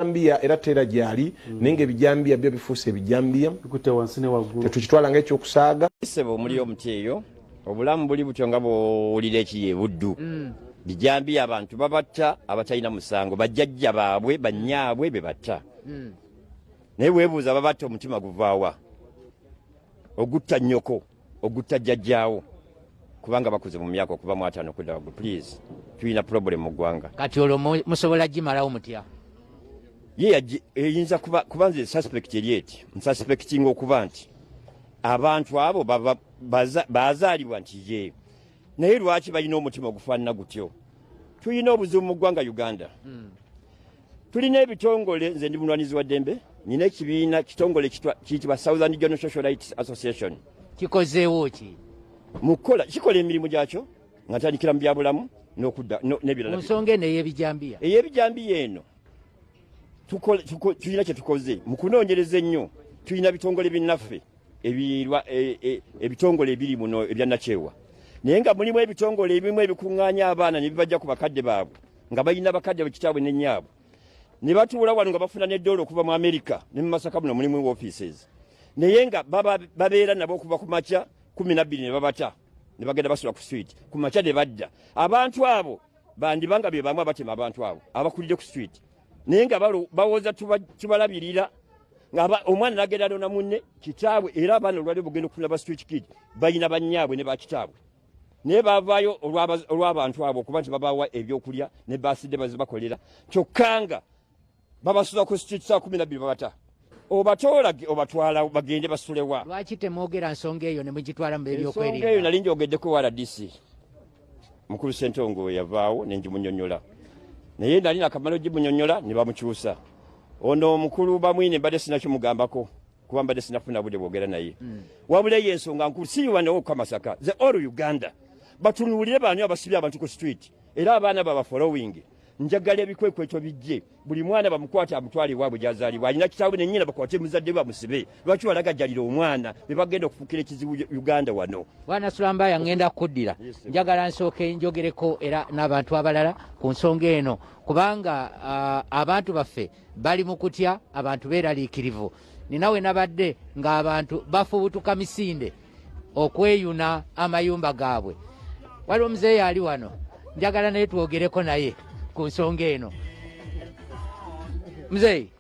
Ebijambiya era tera gyali nenge ebijambiya byo bifuuse ebijambiya bikute wansi ne waggulu tetukitwala nga ekyokusaaga sebo muri omuti eyo obulamu buli butyo nga bw'owulira ekiye buddu bijambiya abantu babatta abatalina musango bajjajja baabwe bannyaabwe be batta naye weebuuza babatta omutima guvaawa ogutta nnyoko ogutta jjajjaawo kubanga bakuze mu myaka okuva mu 5 okudda waggulu. Please tulina problem mu ggwanga kati olwo musobola gimalawo mutya? eyinza kuba nze suspect erieti nsuspectinga okuba nti abantu abo bazaalibwa nti ye naye lwaki balina omutima ogufaanana gutyo? tulina obuzibu mu ggwanga Uganda. Tulina ebitongole, nze ndi mulwanizi wa ddembe, nina ekibiina kitongole kiyitibwa Southern Regional Social Rights Association. Kikozeewo ki? Mukola kikola emirimu gyakyo nga ntandikira mu byabulamu n'okudda n'ebirala. Mu nsonga eno ey'ebijambiya. Ey'ebijambiya eno tulina kye tukoze mu kunoonyereza ennyo. Tulina bitongole binnaffe ebitongole ebiri muno ebya nakyewa, naye nga mulimu ebitongole ebimu ebikuŋŋaanya abaana ne bibajja ku bakadde baabwe nga balina bakadde bakitaabwe ne nnyabwe ne batuula wano nga bafuna n'eddola okuva mu Amerika ne mu Masaka muno mulimu offices, naye nga babeera nabo okuva ku makya 12 ne babata ne bagenda basula ku street ku makya ne badda. Abantu abo bandibanga bye bamu abatema abantu abo abakulire ku street, naye nga bawoza tubalabirira nga omwana nagenda alona munne kitaabwe era abaana olwali bugenda okufuna ba street kid balina bannyaabwe ne bakitaabwe naye baavaayo olw'abantu abo okuba nti babaawa ebyokulya ne baasidde bazibakolera kyokka nga babasuza ku street saa 12 babata. Obatoola obatwala bagende basulewa. Lwaki temwogera nsonga eyo ne mugitwala mu ebyokwerinda? Ensonga eyo nali njogeddeko wa RDC mukulu Ssentongo yavaawo ne ngimunnyonnyola, naye nali nakamala gimunnyonnyola ne bamukyusa. Ono omukulu bamwine mbadde sinakimugambako kuba mbadde sinafuna budde bwogera naye. Wabula ye ensonga nkulu si wano ku Masaka, ze all Uganda batunuulire baani abasibye abantu ku street era abaana baba following. Njagala ebikwekweto bijje buli mwana bamukwate amutwale ewaabwe gy'azaalibwa, alina kitaawe ne nnyina bakwate muzadde bamusibe. Lwaki balagajjalira omwana be bagenda okufukira ekizibu Uganda wano? Bwana Sulambaya ngenda kuddira, njagala nsooke njogereko era n'abantu abalala ku nsonga eno kubanga abantu baffe bali mu kutya, abantu beeraliikirivu. Ninawe nabadde ng'abantu bafubutuka misinde okweyuna amayumba gaabwe. Waliwo omuzeeyi ali wano, njagala naye twogereko naye ku nsonga eno. Muzeeyi,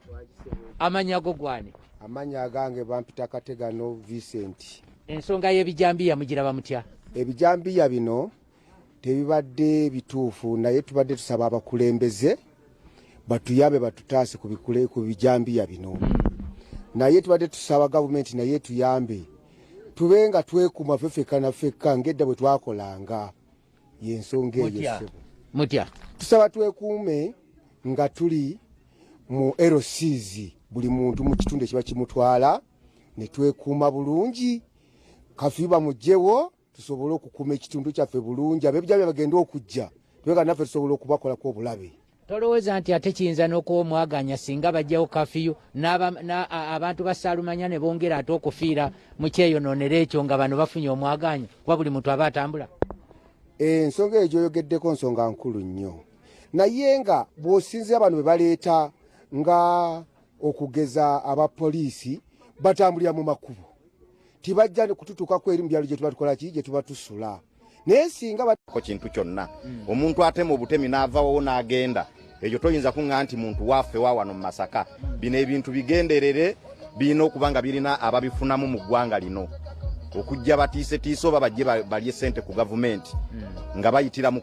amanya go gwani? Amanya agange bampita Kategano Vincent. Ensonga y'ebijambiya mugiraba mutya? Ebijambiya bino tebibadde bituufu, naye tubadde tusaba abakulembeze batuyambe batutaase ku bijambiya bino. Naye tubadde tusaba gavumenti naye tuyambe tube nga twekuma fefeka na feka ngedda bwe twakolanga. Yensonga eyo mutya tusaba twekuume nga tuli mu LCs, buli muntu mu kitundu kiba kimutwala ne twekuuma bulungi, kafiba mujjewo tusobole okukuuma ekitundu kyaffe bulungi, ab'ebijambiya bagenda okujja twega naffe tusobole okubakolako obulabe. Tolowooza nti ate kiyinza n'okuba omwaganya singa bajjawo kafiyu abantu basaalumanya ne bongera ate okufiira mu kyeyonoonero ekyo nga bano bafunye omwaganya kuba buli muntu aba atambula? Ensonga eyo gyoyogeddeko nsonga nkulu nnyo, naye nga bw'osinzira abantu be baleeta nga okugeza abapoliisi batambulira mu makubo tibajja kututuukako eri mu byalo gye tuba tukola ki gye tuba tusula. Naye singa ko kintu kyonna omuntu atema obutemi n'avaawo n'agenda, ekyo toyinza kuŋŋa nti muntu waffe wa wano mu Masaka. Bino ebintu bigenderere birina okuba nga birina ababifunamu mu ggwanga lino, okujja batiisetiise oba bajje balye ssente ku gavumenti nga bayitira mu